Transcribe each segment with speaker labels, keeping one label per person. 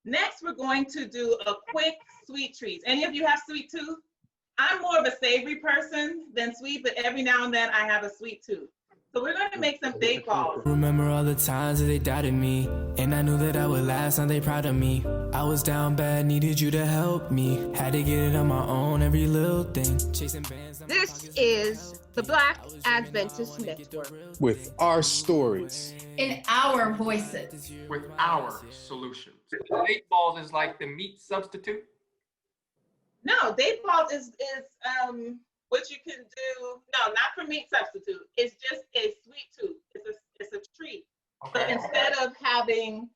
Speaker 1: Next, we're going to do a quick sweet treats. Any of you have sweet tooth? I'm more of a savory person than sweet, but every now and then I have a sweet tooth. So we're going to make some date balls.
Speaker 2: Remember all the times that they doubted me, and I knew that I would last, now they proud of me. I was down bad, needed you to help me. Had to get it on my own, every little thing. Chasing bands.
Speaker 3: This is the Black Adventist Network.
Speaker 4: With our stories.
Speaker 5: In our voices.
Speaker 6: With our solutions. Date balls is like the meat substitute?
Speaker 1: No, date balls is what you can do. No, not for meat substitute. It's just a sweet tooth. It's a treat. Okay. But instead of having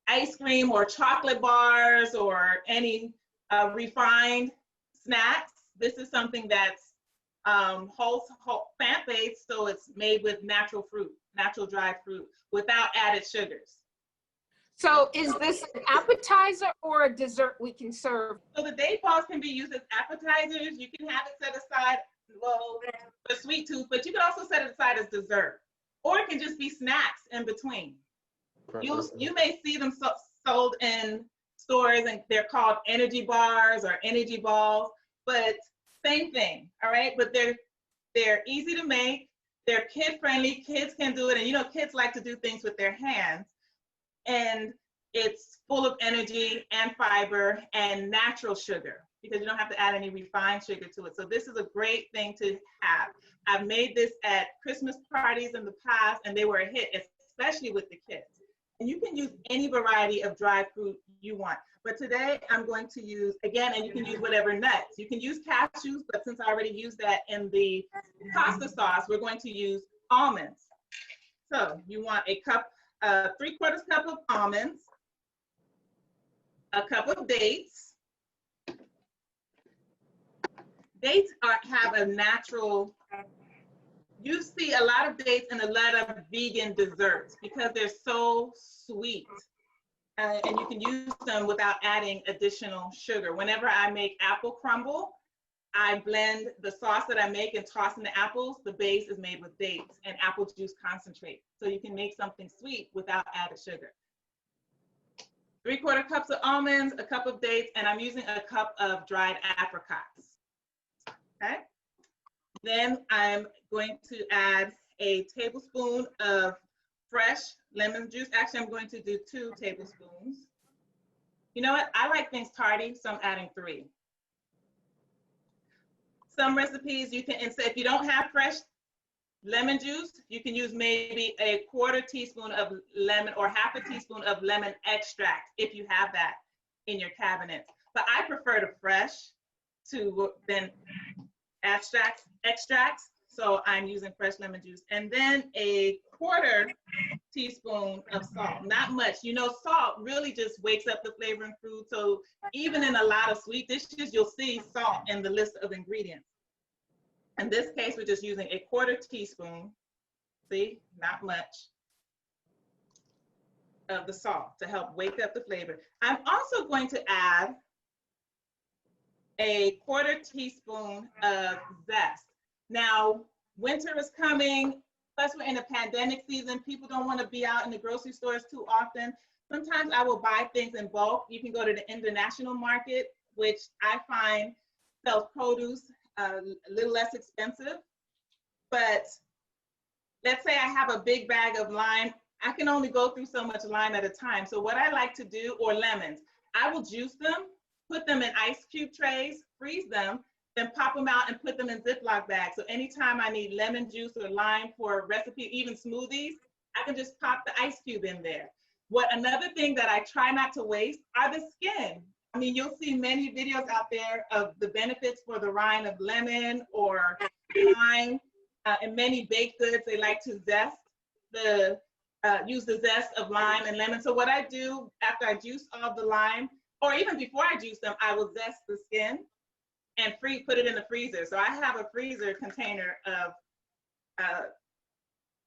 Speaker 1: ice cream or chocolate bars or any refined snacks, this is something that's whole plant-based, so it's made with natural fruit, natural dried fruit, without added sugars.
Speaker 3: So is this an appetizer or a dessert we can serve?
Speaker 1: So the date balls can be used as appetizers. You can have it set aside, well, for sweet tooth, but you can also set it aside as dessert. Or it can just be snacks in between. You may see them sold in stores, and they're called energy bars or energy balls, but same thing, all right? But they're easy to make. They're kid-friendly. Kids can do it, and you know, kids like to do things with their hands. And it's full of energy and fiber and natural sugar, because you don't have to add any refined sugar to it. So this is a great thing to have. I've made this at Christmas parties in the past, and they were a hit, especially with the kids. And you can use any variety of dried fruit you want. But today I'm going to use, again, and you can use whatever nuts. You can use cashews, but since I already used that in the pasta sauce, we're going to use almonds. So you want a cup, 3/4 cup of almonds, a cup of dates. Dates have a natural, you see a lot of dates in a lot of vegan desserts because they're so sweet. And you can use them without adding additional sugar. Whenever I make apple crumble, I blend the sauce that I make and toss in the apples. The base is made with dates and apple juice concentrate. So you can make something sweet without added sugar. 3/4 cups of almonds, a cup of dates, and I'm using a cup of dried apricots. Okay. Then I'm going to add a tablespoon of fresh lemon juice. Actually, I'm going to do 2 tablespoons. You know what? I like things tardy, so I'm adding 3. Some recipes you can, instead, if you don't have fresh lemon juice, you can use maybe a 1/4 teaspoon of lemon or 1/2 teaspoon of lemon extract if you have that in your cabinet. But I prefer the fresh to then extracts. So I'm using fresh lemon juice. And then a 1/4 teaspoon of salt, not much. You know, salt really just wakes up the flavor in food. So even in a lot of sweet dishes, you'll see salt in the list of ingredients. In this case, we're just using a 1/4 teaspoon, see, not much, of the salt to help wake up the flavor. I'm also going to add a 1/4 teaspoon of zest. Now, winter is coming, plus we're in a pandemic season. People don't want to be out in the grocery stores too often. Sometimes I will buy things in bulk. You can go to the international market, which I find sells produce a little less expensive. But let's say I have a big bag of lime. I can only go through so much lime at a time. So what I like to do, or lemons, I will juice them, put them in ice cube trays, freeze them, then pop them out and put them in Ziploc bags. So anytime I need lemon juice or lime for a recipe, even smoothies, I can just pop the ice cube in there. Another thing that I try not to waste are the skin. I mean, you'll see many videos out there of the benefits for the rind of lemon or lime. In many baked goods, they like to use the zest of lime and lemon. So what I do after I juice all the lime, or even before I juice them, I will zest the skin and put it in the freezer. So I have a freezer container of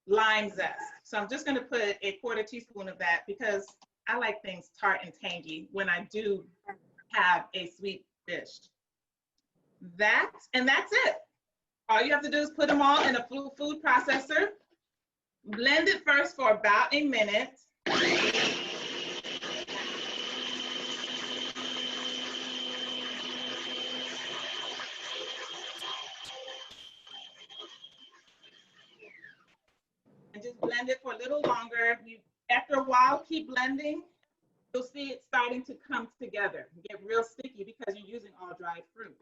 Speaker 1: lime zest. So I'm just gonna put a 1/4 teaspoon of that because I like things tart and tangy when I do have a sweet dish. That's it. All you have to do is put them all in a food processor, blend it first for about a minute. and just blend it for a little longer. After a while, keep blending. You'll see it starting to come together and get real sticky because you're using all dried fruit.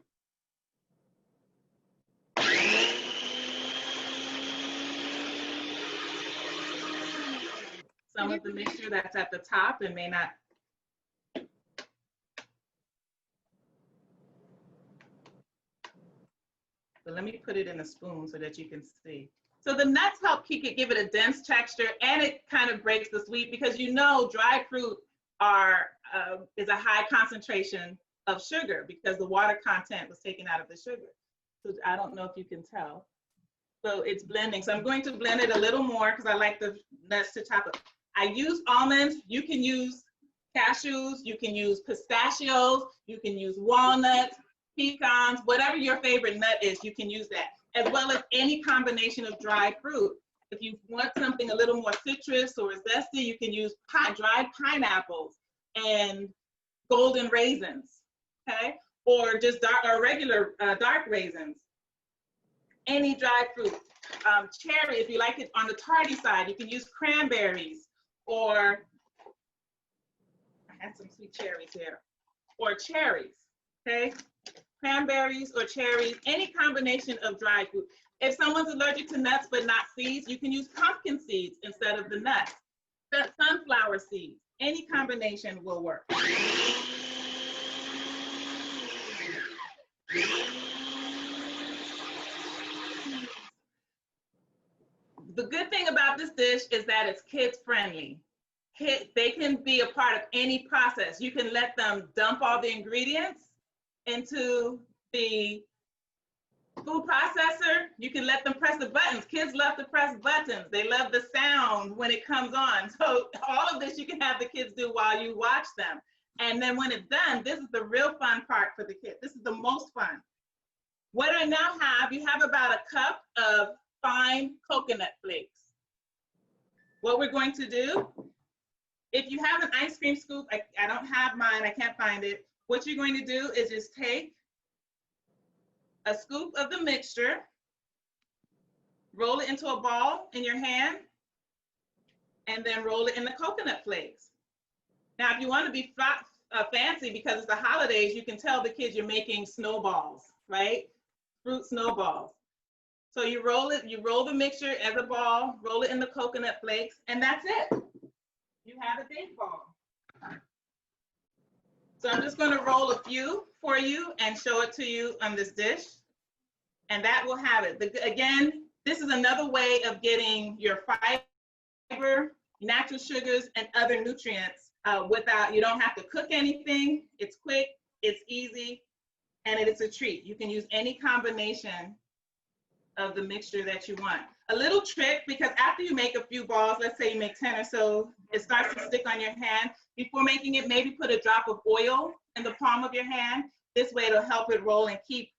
Speaker 1: Some of the mixture that's at the top and may not. So let me put it in a spoon so that you can see. So the nuts help give it a dense texture, and it kind of breaks the sweet because you know dried fruit is a high concentration of sugar because the water content was taken out of the sugar. So I don't know if you can tell. So it's blending. So I'm going to blend it a little more because I like the nuts to chop up. I use almonds. You can use cashews. You can use pistachios. You can use walnuts, pecans, whatever your favorite nut is, you can use that, as well as any combination of dried fruit. If you want something a little more citrus or zesty, you can use dried pineapples and golden raisins, okay? Or just regular dark raisins. Any dried fruit. Cherry, if you like it on the tarty side, you can use cranberries, or I had some sweet cherries here, or cherries, okay? Cranberries or cherries, any combination of dried fruit. If someone's allergic to nuts but not seeds, you can use pumpkin seeds instead of the nuts. Sunflower seeds, any combination will work. The good thing about this dish is that it's kids friendly. They can be a part of any process. You can let them dump all the ingredients into the food processor. You can let them press the buttons. Kids love to press buttons. They love the sound when it comes on. So all of this you can have the kids do while you watch them. And then when it's done, this is the real fun part for the kids. This is the most fun. What I now have, you have about a cup of fine coconut flakes. What we're going to do, if you have an ice cream scoop, I don't have mine, I can't find it. What you're going to do is just take a scoop of the mixture, roll it into a ball in your hand, and then roll it in the coconut flakes. Now, if you want to be fancy because it's the holidays, you can tell the kids you're making snowballs, right? Fruit snowballs. So you roll the mixture as a ball, roll it in the coconut flakes, and that's it. You have a date ball. So I'm just going to roll a few for you and show it to you on this dish, and that will have it. Again, this is another way of getting your fiber, natural sugars, and other nutrients you don't have to cook anything. It's quick, it's easy, and it's a treat. You can use any combination of the mixture that you want. A little trick, because after you make a few balls, let's say you make 10 or so, it starts to stick on your hand. Before making it, maybe put a drop of oil in the palm of your hand. This way it'll help it roll and keep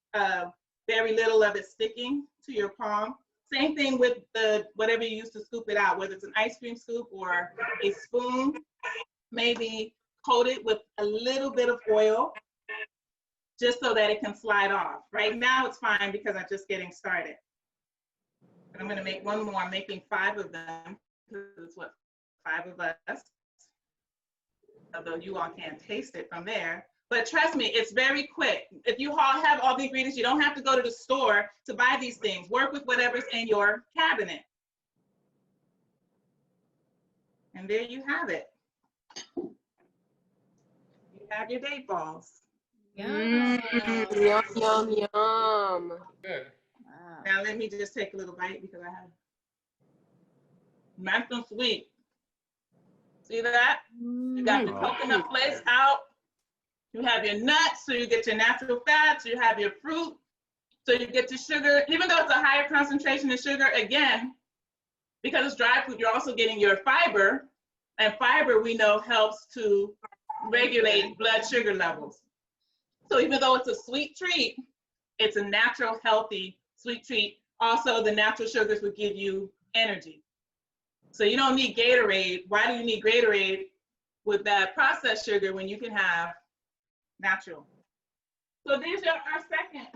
Speaker 1: very little of it sticking to your palm. Same thing with whatever you use to scoop it out, whether it's an ice cream scoop or a spoon, maybe coat it with a little bit of oil just so that it can slide off. Right now it's fine because I'm just getting started. And I'm going to make one more. I'm making 5 of them because it's 5 of us. Although you all can't taste it from there. But trust me, it's very quick. If you all have all the ingredients, you don't have to go to the store to buy these things. Work with whatever's in your cabinet. And there you have it. You have your date balls.
Speaker 5: Yum.
Speaker 7: Yum, yum, yum.
Speaker 6: Good.
Speaker 5: Wow.
Speaker 1: Now let me just take a little bite because I have nice and sweet. See that? You got your coconut flakes out. You have your nuts, so you get your natural fats. You have your fruit, so you get your sugar. Even though it's a higher concentration of sugar, again, because it's dry fruit, you're also getting your fiber. And fiber, we know, helps to regulate blood sugar levels. So even though it's a sweet treat, it's a natural, healthy, sweet treat. Also, the natural sugars would give you energy. So you don't need Gatorade. Why do you need Gatorade with that processed sugar when you can have natural? So there's our second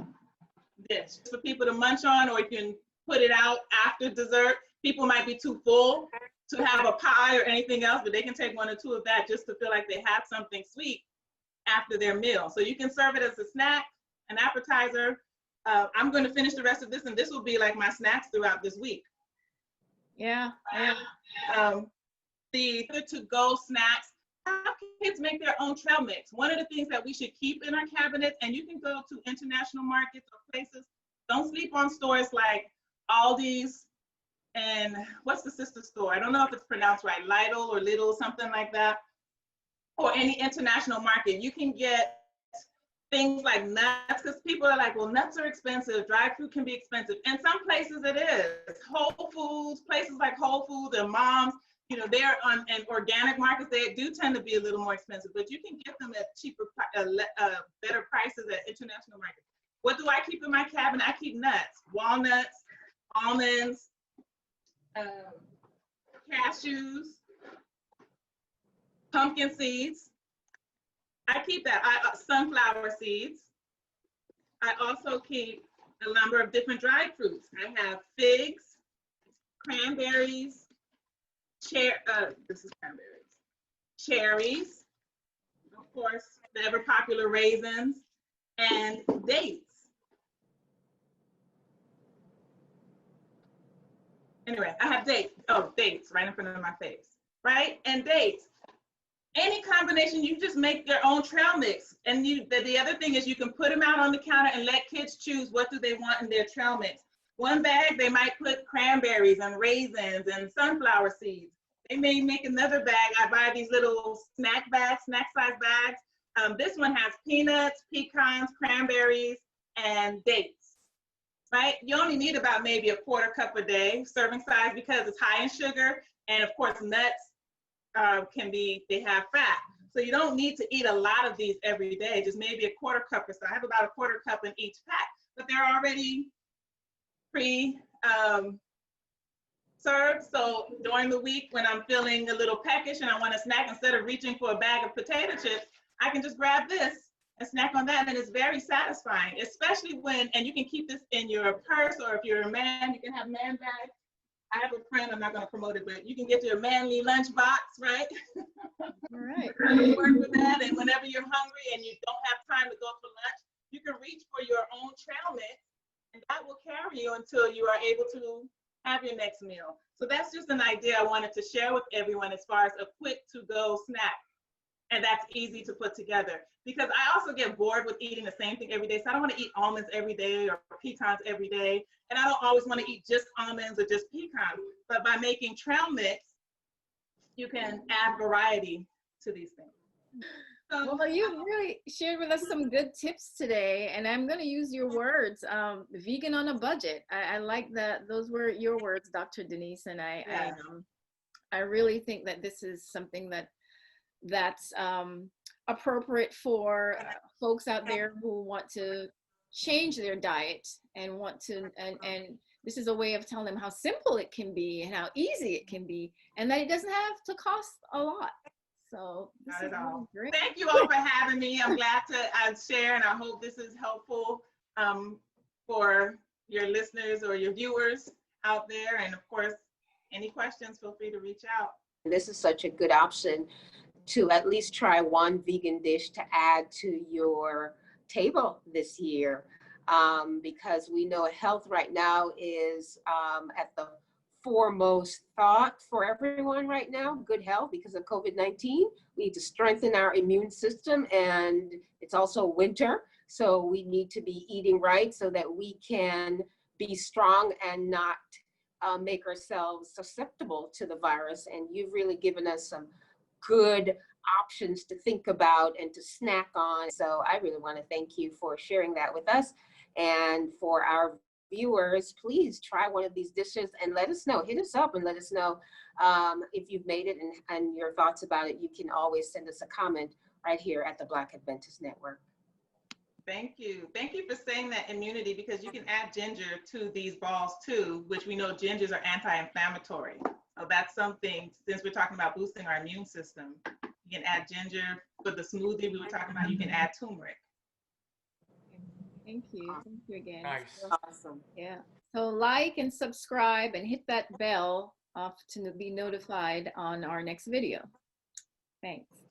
Speaker 1: dish for people to munch on, or you can put it out after dessert. people might be too full to have a pie or anything else, but they can take 1 or 2 of that just to feel like they have something sweet after their meal. So you can serve it as a snack, an appetizer. I'm going to finish the rest of this, and this will be like my snacks throughout this week.
Speaker 8: Yeah.
Speaker 1: The to-go snacks, have kids make their own trail mix. One of the things that we should keep in our cabinets, and you can go to international markets or places, don't sleep on stores like Aldi's and what's the sister store? I don't know if it's pronounced right, Lidl or Lidl, something like that, or any international market. You can get things like nuts, because people are like, well, nuts are expensive, dried fruit can be expensive. In some places it is. Whole Foods, places like Whole Foods and Moms, you know, they're on and organic markets, they do tend to be a little more expensive, but you can get them at cheaper, better prices at international markets. What do I keep in my cabinet? I keep nuts, walnuts, almonds, cashews, pumpkin seeds. I keep that. Sunflower seeds. I also keep a number of different dried fruits. I have figs, cranberries, this is cranberries, cherries, of course, the ever popular raisins, and dates. Anyway, I have dates. Oh, dates right in front of my face, right? And dates. Any combination, you just make their own trail mix. And the other thing is you can put them out on the counter and let kids choose what do they want in their trail mix. One bag, they might put cranberries and raisins and sunflower seeds. They may make another bag. I buy these little snack bags, snack size bags. This one has peanuts, pecans, cranberries, and dates, right? You only need about maybe a 1/4 cup a day serving size because it's high in sugar. And of course, nuts they have fat. So you don't need to eat a lot of these every day, just maybe a 1/4 cup or so. I have about a 1/4 cup in each pack, but they're already served. So during the week when I'm feeling a little peckish and I want a snack, instead of reaching for a bag of potato chips, I can just grab this and snack on that, and it's very satisfying, especially and you can keep this in your purse, or if you're a man, you can have man bags. I have a friend, I'm not going to promote it, but you can get your manly lunch box, right?
Speaker 8: All right.
Speaker 1: You work with that, and whenever you're hungry and you don't have time to go for lunch, you can reach for your own trail mix, and that will carry you until you are able to have your next meal. So that's just an idea I wanted to share with everyone as far as a quick to-go snack. And that's easy to put together, because I also get bored with eating the same thing every day. So I don't want to eat almonds every day or pecans every day. And I don't always want to eat just almonds or just pecans. But by making trail mix, you can add variety to these things. So,
Speaker 8: Well, you really shared with us some good tips today, and I'm going to use your words, vegan on a budget. I like that. Those were your words, Dr. Denise, and I really think that this is something that's appropriate for folks out there who want to change their diet and want to, and this is a way of telling them how simple it can be and how easy it can be, and that it doesn't have to cost a lot. So this is really great.
Speaker 1: Thank you all for having me. I'm glad to share, and I hope this is helpful for your listeners or your viewers out there. And of course, any questions, feel free to reach out.
Speaker 7: This is such a good option to at least try one vegan dish to add to your table this year, because we know health right now is at the foremost thought for everyone right now. Good health because of COVID-19. We need to strengthen our immune system, and it's also winter, so we need to be eating right so that we can be strong and not make ourselves susceptible to the virus. And you've really given us some good options to think about and to snack on. So I really want to thank you for sharing that with us. And for our viewers, please try one of these dishes and let us know. Hit us up and let us know if you've made it and your thoughts about it. You can always send us a comment right here at the Black Adventist Network.
Speaker 1: Thank you. Thank you for saying that immunity, because you can add ginger to these balls too, which we know gingers are anti-inflammatory. So that's something, since we're talking about boosting our immune system, you can add ginger. For the smoothie we were talking about, you can add turmeric.
Speaker 8: Thank you. Thank you again.
Speaker 6: Nice.
Speaker 7: Awesome.
Speaker 8: Yeah. So like and subscribe and hit that bell off to be notified on our next video. Thanks.